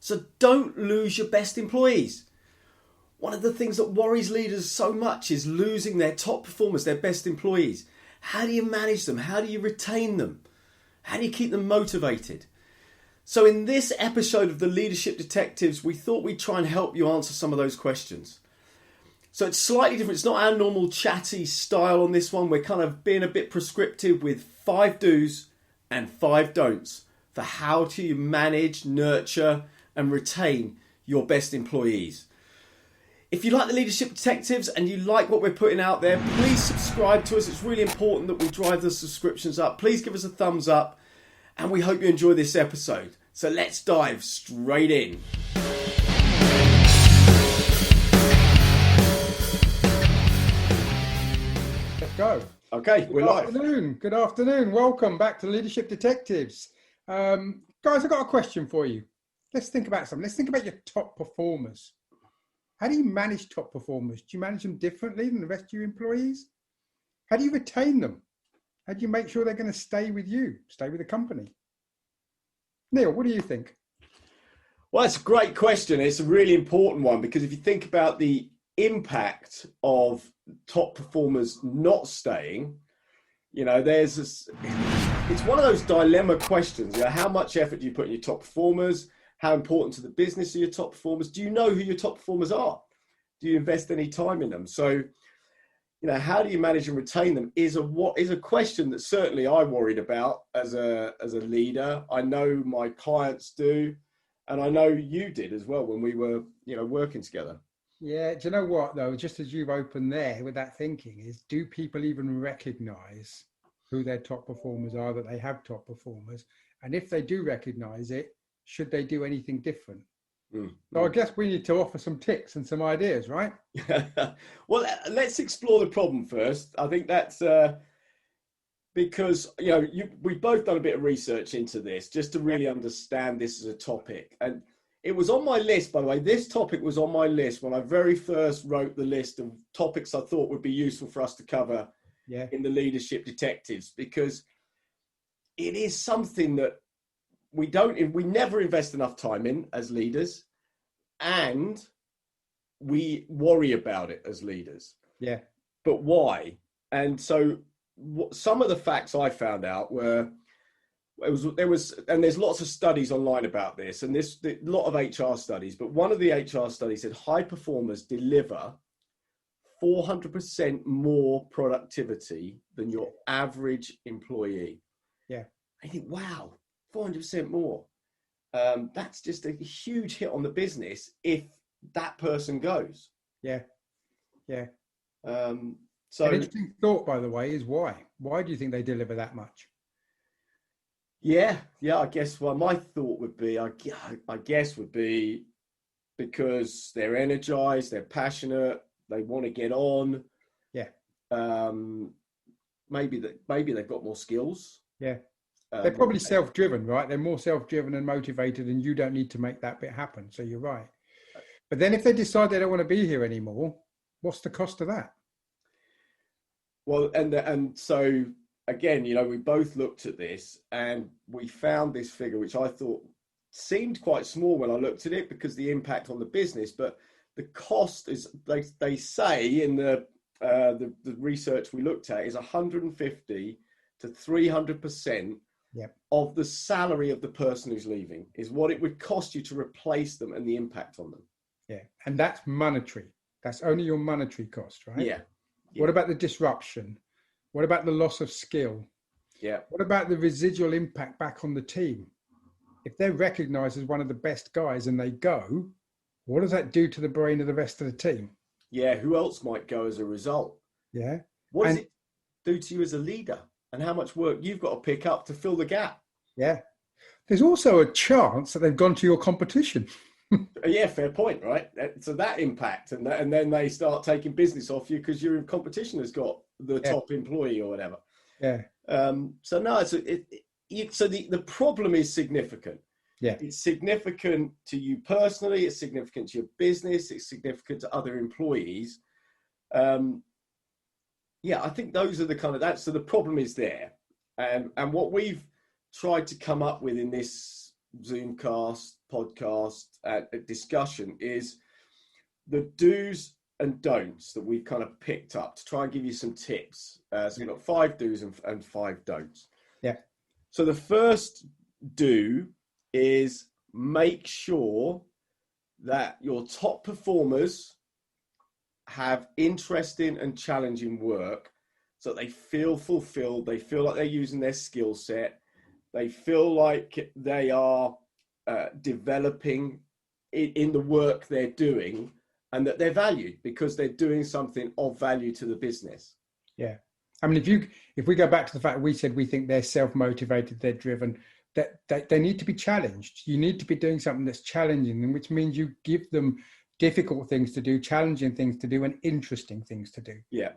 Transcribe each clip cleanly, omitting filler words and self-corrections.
So don't lose your best employees. One of the things that worries leaders so much is losing their top performers, their best employees. How do you manage them? How do you retain them? How do you keep them motivated? So in this episode of the Leadership Detectives, we thought we'd try and help you answer some of those questions. So it's slightly different. It's not our normal chatty style on this one. We're kind of being a bit prescriptive with 5 do's and 5 don'ts for how to manage, nurture and retain your best employees. If you like the Leadership Detectives and you like what we're putting out there, please subscribe to us. It's really important that we drive the subscriptions up. Please give us a thumbs up and we hope you enjoy this episode. So let's dive straight in. Let's go. Okay, we're live. Good afternoon. Welcome back to Leadership Detectives. Guys, I've got a question for you. Let's think about something. Let's think about your top performers. How do you manage top performers? Do you manage them differently than the rest of your employees? How do you retain them? How do you make sure they're going to stay with you, stay with the company? Neil, what do you think? Well, it's a great question. It's a really important one because if you think about the impact of top performers not staying, you know, there's this, it's one of those dilemma questions. You know, how much effort do you put in your top performers? How important to the business are your top performers? Do you know who your top performers are? Do you invest any time in them? So, you know, how do you manage and retain them is a question that certainly I worried about as a leader. I know my clients do, and I know you did as well when we were, you know, working together. Yeah, do you know what though? Just as you've opened there with that thinking is, do people even recognize who their top performers are, that they have top performers? And if they do recognize it, should they do anything different? So I guess we need to offer some tips and some ideas, right? Well, let's explore the problem first. I think that's because, you know, we've both done a bit of research into this just to really understand this as a topic. And it was on my list, by the way. This topic was on my list when I very first wrote the list of topics I thought would be useful for us to cover in the Leadership Detectives, because it is something that we never invest enough time in as leaders, and we worry about it as leaders. Yeah. But why? And so some of the facts I found out were, there's lots of studies online about this, and a lot of HR studies, but one of the HR studies said high performers deliver 400% more productivity than your average employee. Yeah. I think, wow, 400% more. That's just a huge hit on the business if that person goes. Yeah. So an interesting thought, by the way, is why? Why do you think they deliver that much? Yeah. I guess. Well, my thought would be, I guess, would be because they're energized, they're passionate, they want to get on. Yeah. Maybe they've got more skills. Yeah. They're probably self-driven, right? They're more self-driven and motivated, and you don't need to make that bit happen. So you're right. But then if they decide they don't want to be here anymore, what's the cost of that? Well, and so again, you know, we both looked at this and we found this figure, which I thought seemed quite small when I looked at it because the impact on the business, but the cost is, they say in the research we looked at, is 150 to 300% of the salary of the person who's leaving is what it would cost you to replace them and the impact on them. Yeah. And that's monetary. That's only your monetary cost, right? Yeah. What about the disruption? What about the loss of skill? Yeah. What about the residual impact back on the team? If they're recognized as one of the best guys and they go, what does that do to the brain of the rest of the team? Yeah. Who else might go as a result? Yeah. What does it do to you as a leader? And how much work you've got to pick up to fill the gap. Yeah. There's also a chance that they've gone to your competition. Yeah, fair point, right? So that impact, and then they start taking business off you because your competition has got the top employee or whatever. Yeah. So no, so the problem is significant. Yeah. It's significant to you personally. It's significant to your business. It's significant to other employees. Yeah, I think those are the kind of that. So the problem is there, and what we've tried to come up with in this Zoomcast podcast discussion is the do's and don'ts that we've kind of picked up to try and give you some tips. So we've got 5 do's and 5 don'ts. Yeah. So the first do is make sure that your top performers have interesting and challenging work so they feel fulfilled, they feel like they're using their skill set, they feel like they are developing in the work they're doing, and that they're valued because they're doing something of value to the business. Yeah. I mean, if we go back to the fact we said we think they're self-motivated, they're driven, that they need to be challenged. You need to be doing something that's challenging them, which means you give them difficult things to do, challenging things to do, and interesting things to do. Yeah.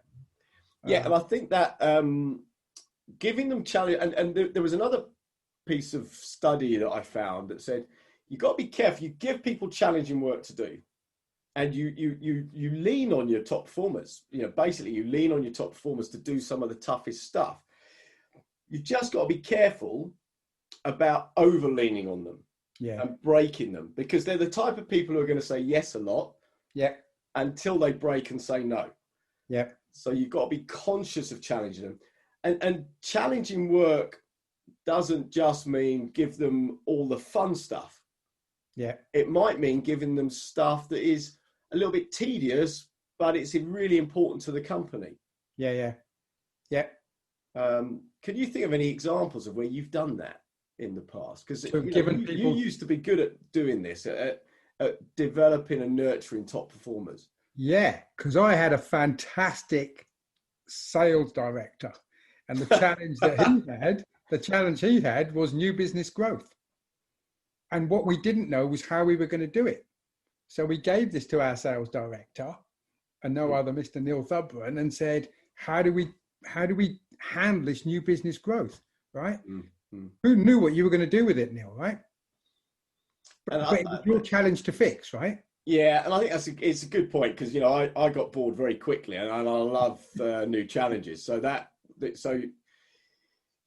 Yeah, and I think that giving them challenge, and there was another piece of study that I found that said, you've got to be careful. You give people challenging work to do, and you lean on your top performers. You know, basically you lean on your top performers to do some of the toughest stuff. You've just got to be careful about over leaning on them, and breaking them, because they're the type of people who are going to say yes a lot, until they break and say no. So you've got to be conscious of challenging them, and challenging work doesn't just mean give them all the fun stuff. It might mean giving them stuff that is a little bit tedious, but it's really important to the company. Can you think of any examples of where you've done that in the past? Because you used to be good at doing this, at developing and nurturing top performers. Yeah, because I had a fantastic sales director, and the challenge he had was new business growth. And what we didn't know was how we were going to do it. So we gave this to our sales director, and no other, Mr. Neil Thubron, and said, how do we handle this new business growth, right? Who knew what you were going to do with it, Neil, right? But it was your challenge to fix, right? Yeah, and I think it's a good point, because I got bored very quickly, and I love new challenges. So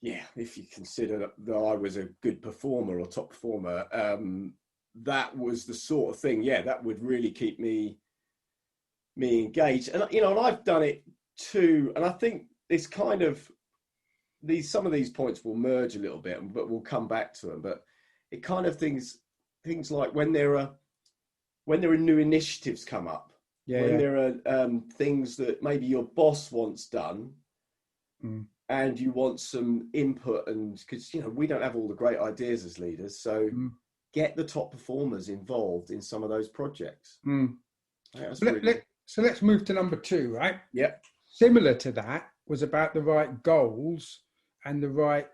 if you consider that I was a good performer or top performer, that was the sort of thing, that would really keep me engaged. And and I've done it too. And I think it's kind of some of these points will merge a little bit, but we'll come back to them. But it kind of things like when there are new initiatives come up, there are things that maybe your boss wants done. And you want some input, and because we don't have all the great ideas as leaders, so get the top performers involved in some of those projects. So let's move to number 2, right? Similar to that was about the right goals and the right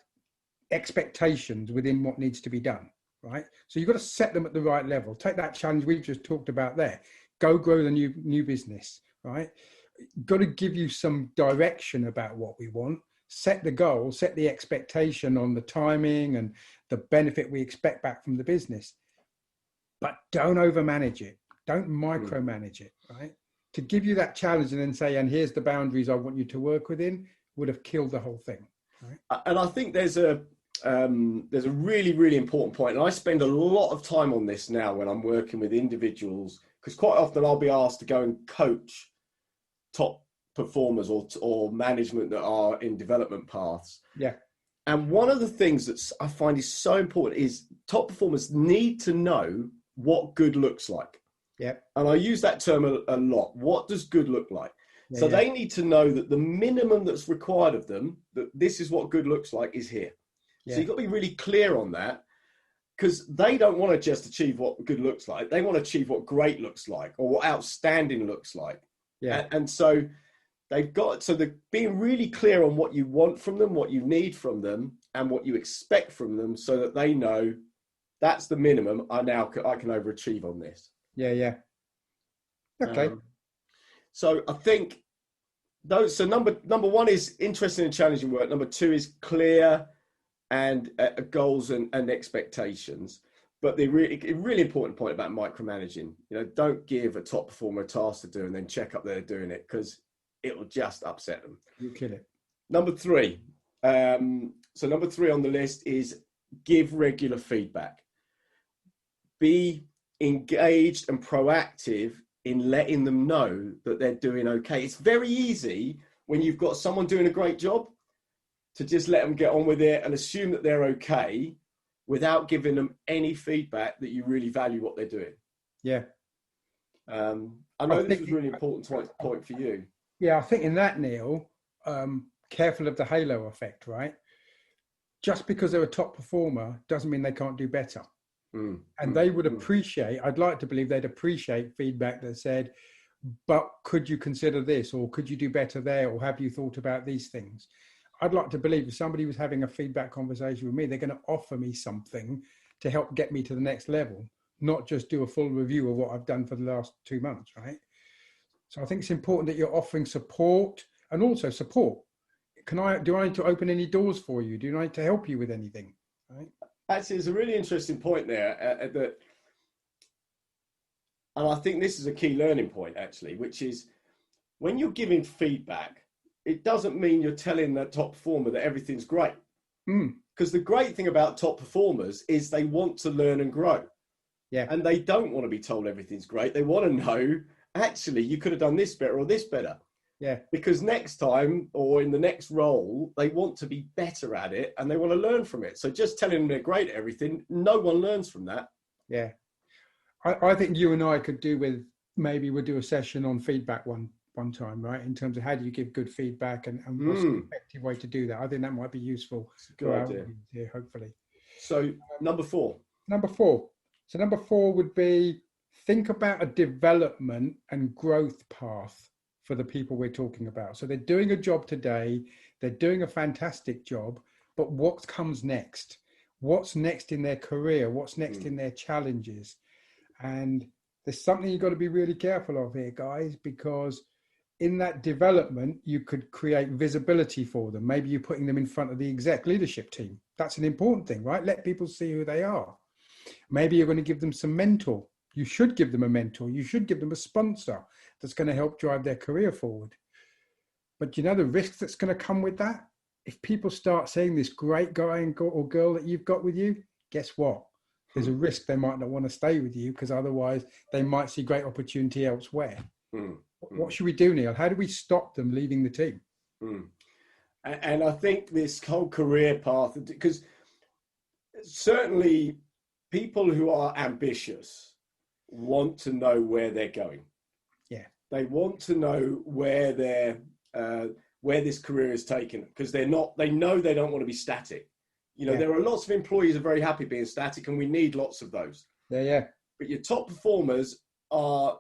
expectations within what needs to be done, right? So you've got to set them at the right level. Take that challenge we've just talked about there. Go grow the new business, right? Got to give you some direction about what we want. Set the goal, set the expectation on the timing and the benefit we expect back from the business. But don't overmanage it. Don't micromanage it, right? To give you that challenge and then say, and here's the boundaries I want you to work within, would have killed the whole thing. Right? And I think there's a really, really important point. And I spend a lot of time on this now when I'm working with individuals, because quite often I'll be asked to go and coach top performers or management that are in development paths. And one of the things that I find is so important is top performers need to know what good looks like. And I use that term a lot. What does good look like? So they need to know that the minimum that's required of them, that this is what good looks like, is here. So you've got to be really clear on that, because they don't want to just achieve what good looks like. They want to achieve what great looks like, or what outstanding looks like. And so they're being really clear on what you want from them, what you need from them, and what you expect from them, so that they know that's the minimum. I can overachieve on this. Okay. So I think those. So number 1 is interesting and challenging work. Number 2 is clear and goals and expectations. But the really important point about micromanaging, don't give a top performer a task to do and then check up they're doing it, because it'll just upset them. You kill it. Number 3. So number 3 on the list is give regular feedback. be engaged and proactive in letting them know that they're doing okay. It's very easy when you've got someone doing a great job to just let them get on with it and assume that they're okay without giving them any feedback that you really value what they're doing. Yeah. I know this was really important point for you. Yeah, I think in that, Neil, careful of the halo effect, right? Just because they're a top performer doesn't mean they can't do better. And they would appreciate, I'd like to believe they'd appreciate feedback that said, but could you consider this, or could you do better there, or have you thought about these things? I'd like to believe if somebody was having a feedback conversation with me, they're going to offer me something to help get me to the next level, not just do a full review of what I've done for the last 2 months, right? So I think it's important that you're offering support, and also support. Do I need to open any doors for you? Do I need to help you with anything? Right? Actually, there's a really interesting point there and I think this is a key learning point, actually, which is when you're giving feedback, it doesn't mean you're telling that top performer that everything's great. Because the great thing about top performers is they want to learn and grow. Yeah. And they don't want to be told everything's great. They want to know, actually, you could have done this better or this better. Yeah. Because next time or in the next role, they want to be better at it and they want to learn from it. So just telling them they're great at everything, no one learns from that. Yeah. I think you and I could do with, maybe we'll do a session on feedback one time, right? In terms of how do you give good feedback and what's an effective way to do that. I think that might be useful. Good idea. Here, hopefully. So number four. So number four would be, think about a development and growth path for the people we're talking about. So they're doing a job today, they're doing a fantastic job, but what comes next? What's next in their career? What's next in their challenges? And there's something you've got to be really careful of here, guys, because in that development, you could create visibility for them. Maybe you're putting them in front of the exec leadership team. That's an important thing, right? Let people see who they are. Maybe you're going to give them some mentor. You should give them a mentor. You should give them a sponsor that's going to help drive their career forward. But you know the risk that's going to come with that? If people start seeing this great guy or girl that you've got with you, guess what? There's a risk they might not want to stay with you, because otherwise they might see great opportunity elsewhere. What should we do, Neil? How do we stop them leaving the team? And I think this whole career path, because certainly people who are ambitious want to know where they're going. Yeah. They want to know where this career is taken, because they know they don't want to be static. You know, there are lots of employees who are very happy being static, and we need lots of those. Yeah. But your top performers are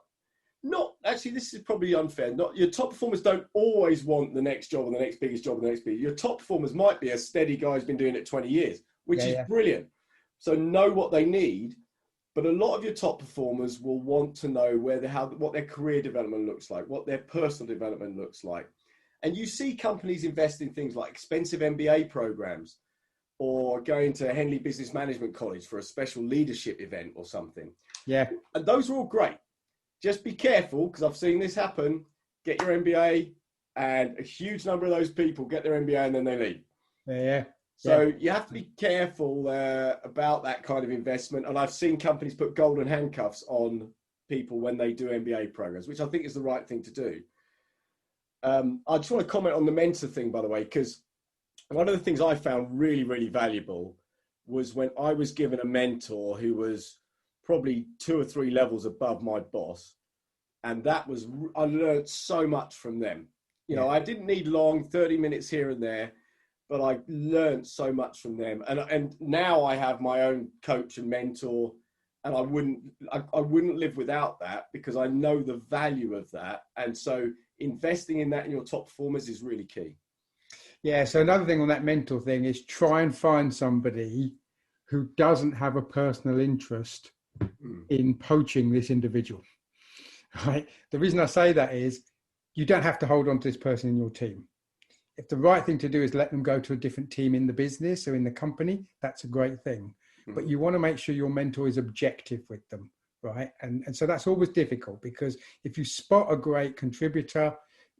not, actually, this is probably unfair. Your top performers don't always want the next job or the next biggest job or the next biggest. Your top performers might be a steady guy who's been doing it 20 years, which is brilliant. So know what they need. But a lot of your top performers will want to know what their career development looks like, what their personal development looks like. And you see companies invest in things like expensive MBA programs, or going to Henley Business Management College for a special leadership event or something. Yeah. And those are all great. Just be careful, because I've seen this happen. Get your MBA, and a huge number of those people get their MBA and then they leave. Yeah. So you have to be careful about that kind of investment. And I've seen companies put golden handcuffs on people when they do MBA programs, which I think is the right thing to do. I just want to comment on the mentor thing, by the way, because one of the things I found really, really valuable was when I was given a mentor who was probably 2 or 3 levels above my boss. And I learned so much from them. You know, I didn't need long 30 minutes here and there, but I learned so much from them. And now I have my own coach and mentor, and I wouldn't live without that, because I know the value of that. And so investing in that in your top performers is really key. Yeah, so another thing on that mental thing is try and find somebody who doesn't have a personal interest in poaching this individual, right? The reason I say that is you don't have to hold on to this person in your team. If the right thing to do is let them go to a different team in the business or in the company, that's a great thing. But you want to make sure your mentor is objective with them, right? And so that's always difficult, because if you spot a great contributor,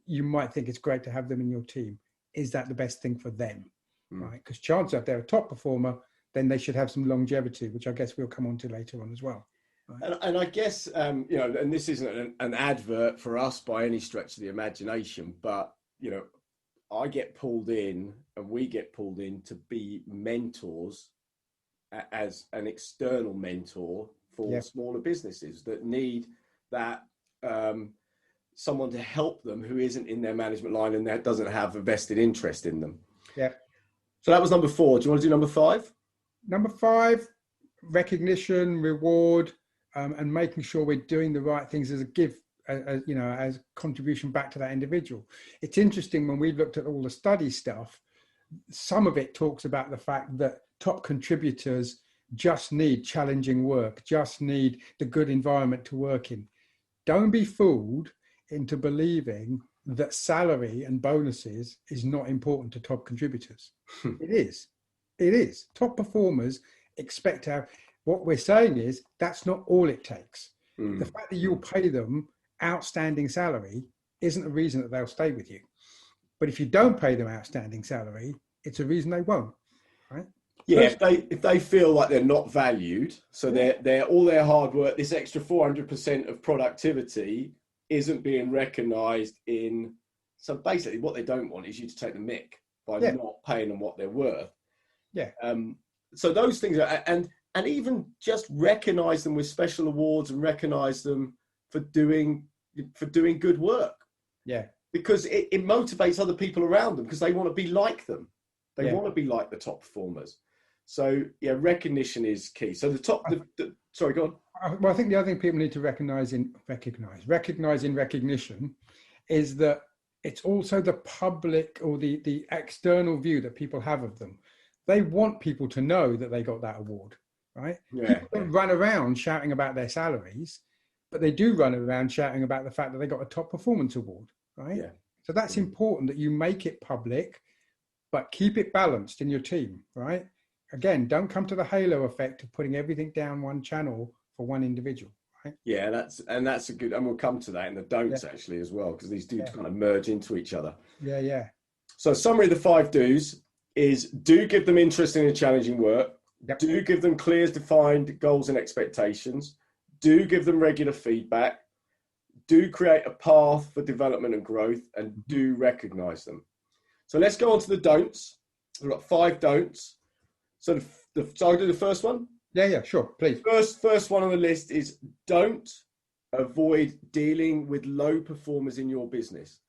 you might think it's great to have them in your team. Is that the best thing for them, right? Because chances are if they're a top performer, then they should have some longevity, which I guess we'll come on to later on as well. Right? And I guess, and this isn't an advert for us by any stretch of the imagination, but, I get pulled in and we get pulled in to be mentors as an external mentor for smaller businesses that need that someone to help them who isn't in their management line and that doesn't have a vested interest in them. Yeah. So that was number 4. Do you want to do number 5? Number 5, recognition, reward, and making sure we're doing the right things as a give, as contribution back to that individual. It's interesting when we looked at all the study stuff, some of it talks about the fact that top contributors just need challenging work, just need the good environment to work in. Don't be fooled into believing that salary and bonuses is not important to top contributors. It is. It is. Top performers expect to have, what we're saying is that's not all it takes. The fact that you'll pay them outstanding salary isn't a reason that they'll stay with you. But if you don't pay them outstanding salary, it's a reason they won't, right? Yeah, if they feel like they're not valued, so they're all their hard work, this extra 400% of productivity isn't being recognised in. So basically, what they don't want is you to take the mick by not paying them what they're worth. Yeah. So those things are, and even just recognise them with special awards and recognise them for doing good work. Yeah. Because it motivates other people around them because they want to be like them. They want to be like the top performers. So recognition is key. So sorry, go on. Well, I think the other thing people need to recognize in recognition is that it's also the public or the external view that people have of them. They want people to know that they got that award, right? Yeah. People don't run around shouting about their salaries, but they do run around shouting about the fact that they got a top performance award, right? Yeah. So that's important that you make it public, but keep it balanced in your team, right? Again, don't come to the halo effect of putting everything down one channel for one individual, right? Yeah, that's a good, and we'll come to that in the don'ts actually as well, because these do kind of merge into each other. Yeah, yeah. So summary of the 5 do's is do give them interesting and challenging work. Yep. Do give them clear, defined goals and expectations. Do give them regular feedback. Do create a path for development and growth, and do recognize them. So let's go on to the don'ts. We've got 5 don'ts. So I'll do the first one. Yeah, sure, please. First one on the list is don't avoid dealing with low performers in your business.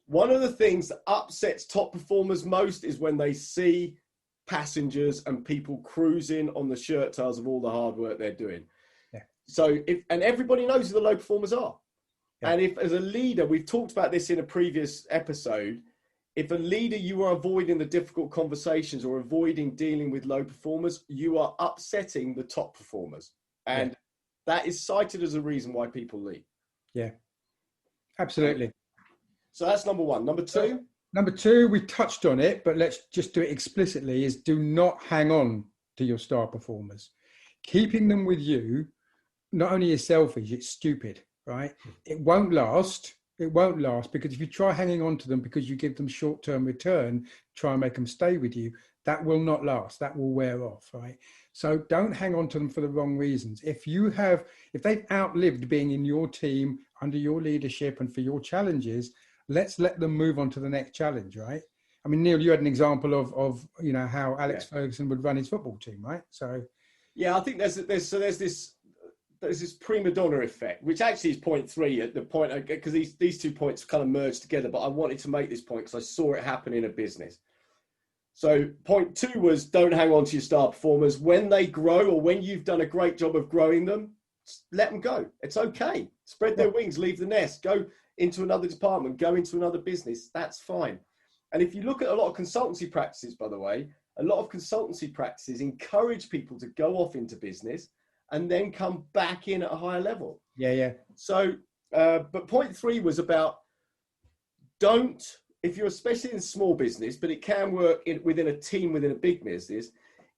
One of the things that upsets top performers most is when they see passengers and people cruising on the shirt tails of all the hard work they're doing. Yeah. So and everybody knows who the low performers are. Yeah. And if as a leader, we've talked about this in a previous episode, if a leader, you are avoiding the difficult conversations or avoiding dealing with low performers, you are upsetting the top performers. And that is cited as a reason why people leave. Yeah, absolutely. So that's number 1. Number 2? Number 2, we touched on it, but let's just do it explicitly, is do not hang on to your star performers. Keeping them with you, not only is selfish, it's stupid, right? It won't last. It won't last, because if you try hanging on to them because you give them short-term return, try and make them stay with you, that will not last. That will wear off, right? So don't hang on to them for the wrong reasons. If they've outlived being in your team, under your leadership and for your challenges, let's let them move on to the next challenge, right? I mean, Neil, you had an example of how Alex Ferguson would run his football team, right? So I think there's this prima donna effect, which actually is point 3 at the point, because these 2 points kind of merged together, but I wanted to make this point because I saw it happen in a business. So point 2 was don't hang on to your star performers. When they grow, or when you've done a great job of growing them, let them go. It's okay. Spread their wings, leave the nest, go into another department, go into another business. That's fine. And if you look at a lot of consultancy practices, by the way, a lot of consultancy practices encourage people to go off into business and then come back in at a higher level. Yeah. So, but point 3 was about if you're especially in small business, but it can work within a team, within a big business,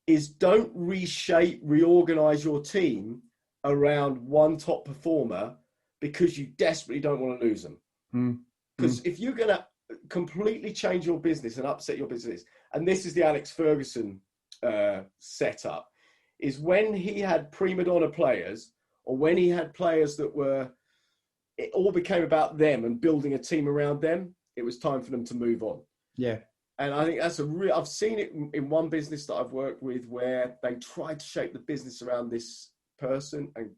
is don't reorganize your team around one top performer because you desperately don't want to lose them. Because if you're going to completely change your business and upset your business, and this is the Alex Ferguson setup is when he had prima donna players, or when he had players that were, it all became about them and building a team around them, it was time for them to move on. Yeah. And I think that's I've seen it in one business that I've worked with where they tried to shape the business around this person, and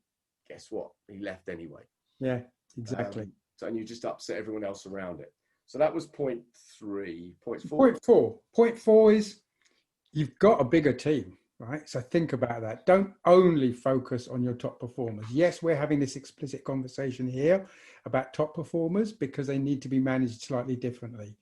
guess what? He left anyway. Yeah, exactly. And you just upset everyone else around it. So that was point 3. Point 4. Point four is you've got a bigger team, right? So think about that. Don't only focus on your top performers. Yes, we're having this explicit conversation here about top performers because they need to be managed slightly differently.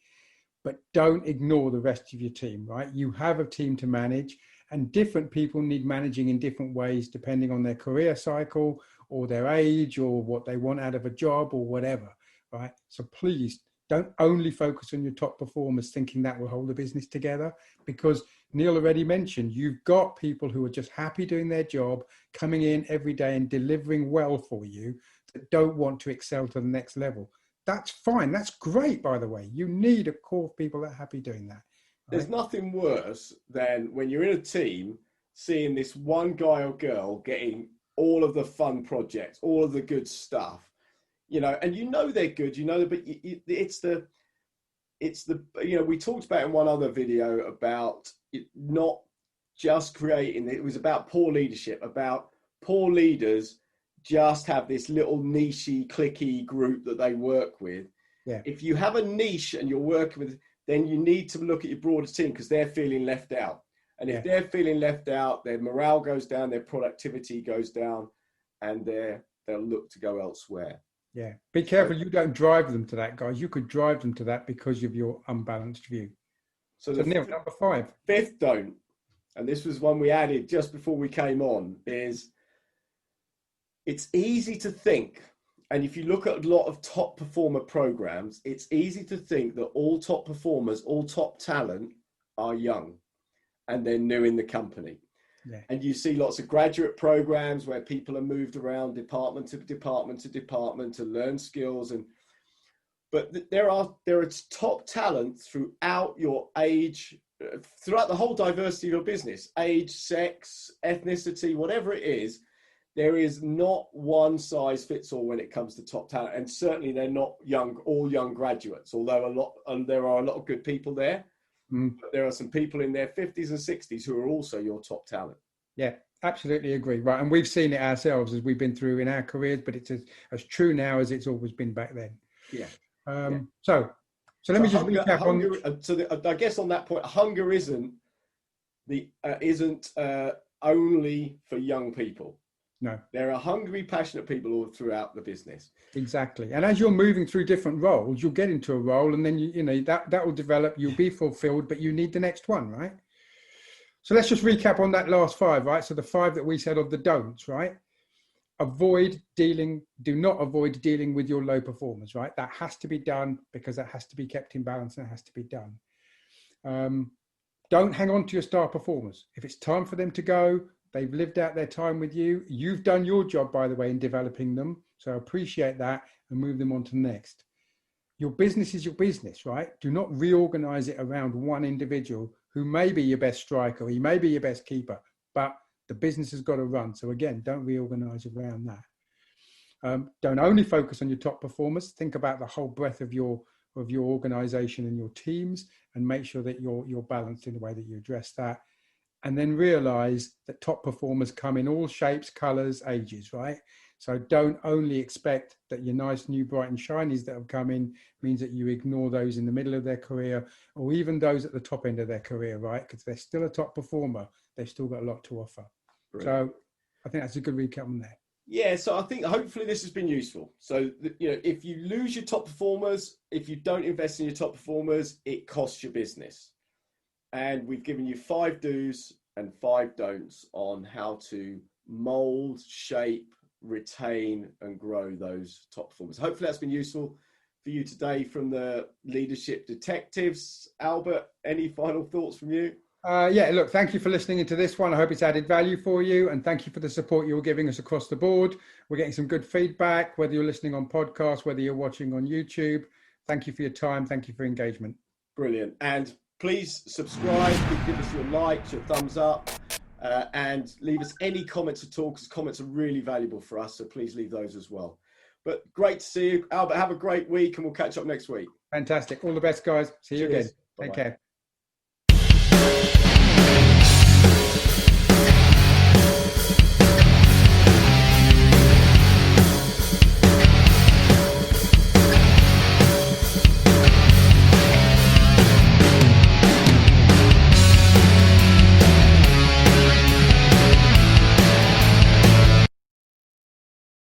But don't ignore the rest of your team, right? You have a team to manage, and different people need managing in different ways depending on their career cycle or their age or what they want out of a job or whatever, right? So please don't only focus on your top performers thinking that will hold the business together, because Neil already mentioned you've got people who are just happy doing their job, coming in every day and delivering well for you, that don't want to excel to the next level. That's fine. That's great, by the way. You need a core of people that are happy doing that. Right? There's nothing worse than when you're in a team, seeing this one guy or girl getting all of the fun projects, all of the good stuff, and they're good, but it's the, we talked about in one other video about it not just creating, it was about poor leadership, about poor leaders just have this little nichey, clicky group that they work with. Yeah. If you have a niche and you're working with, then you need to look at your broader team because they're feeling left out. And if they're feeling left out, their morale goes down, their productivity goes down, and they'll look to go elsewhere. Yeah. Be careful you don't drive them to that, guys. You could drive them to that because of your unbalanced view. So Neil, number 5. 5th don't, and this was one we added just before we came on, is it's easy to think, and if you look at a lot of top performer programs, it's easy to think that all top performers, all top talent are young and they're new in the company. Yeah. And you see lots of graduate programs where people are moved around department to department to department to learn skills. But there are top talent throughout your age, throughout the whole diversity of your business, age, sex, ethnicity, whatever it is. There is not one size fits all when it comes to top talent, and certainly they're not all young graduates. Although there are a lot of good people there, but there are some people in their 50s and 60s who are also your top talent. Yeah, absolutely agree. Right, and we've seen it ourselves as we've been through in our careers, but it's as true now as it's always been back then. Yeah. So let me just recap on. I guess on that point, hunger isn't only for young people. No, there are hungry, passionate people all throughout the business. Exactly. And as you're moving through different roles, you'll get into a role, and then that will develop. You'll be fulfilled, but you need the next one, right? So let's just recap on that last 5, right? So the 5 that we said of the don'ts, right? Do not avoid dealing with your low performers, right? That has to be done because that has to be kept in balance and it has to be done. Don't hang on to your star performers. If it's time for them to go, they've lived out their time with you. You've done your job, by the way, in developing them. So appreciate that and move them on to the next. Your business is your business, right? Do not reorganize it around one individual who may be your best striker, he may be your best keeper, but the business has got to run. So again, don't reorganize around that. Don't only focus on your top performers. Think about the whole breadth of your organization and your teams, and make sure that you're balanced in the way that you address that. And then realize that top performers come in all shapes, colors, ages, right? So don't only expect that your nice, new, bright and shinies that have come in means that you ignore those in the middle of their career, or even those at the top end of their career, right? Because they're still a top performer. They've still got a lot to offer. Brilliant. So I think that's a good recap on that. Yeah, so I think hopefully this has been useful. So, if you lose your top performers, if you don't invest in your top performers, it costs your business. And we've given you 5 do's and 5 don'ts on how to mold, shape, retain and grow those top performers. Hopefully that's been useful for you today from the Leadership Detectives. Albert, any final thoughts from you? Look, thank you for listening into this one. I hope it's added value for you, and thank you for the support you're giving us across the board. We're getting some good feedback, whether you're listening on podcast, whether you're watching on YouTube. Thank you for your time. Thank you for engagement. Brilliant. And Please subscribe, give us your likes, your thumbs up, and leave us any comments at all, because comments are really valuable for us. So please leave those as well. But great to see you, Albert. Have a great week, and we'll catch up next week. Fantastic. All the best, guys. See you again. Cheers. Take Bye-bye. care.